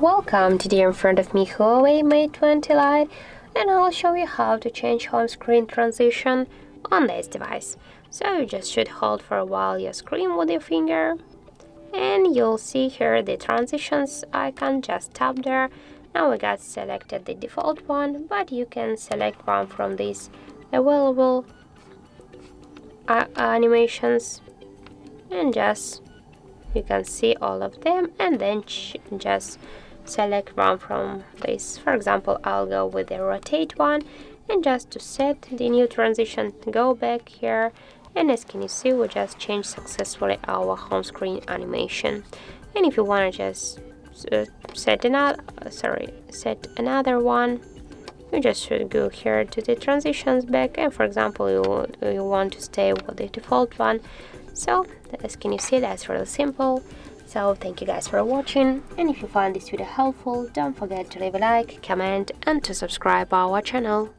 Welcome, today in front of me Huawei Mate 20 Lite, and I'll show you how to change home screen transition on this device. So you just should hold for a while your screen with your finger, and you'll see here the transitions icon. Just tap there. Now we got selected the default one, but you can select one from these available animations, and just you can see all of them, and then just select one from this. For example, I'll go with the rotate one, and just to set the new transition, go back here, and as can you see, we just changed successfully our home screen animation. And if you want to just set another one, you just should go here to the transitions back, and for example you want to stay with the default one. So as can you see, that's really simple. So thank you guys for watching, and if you find this video helpful, don't forget to leave a like, comment, and to subscribe our channel.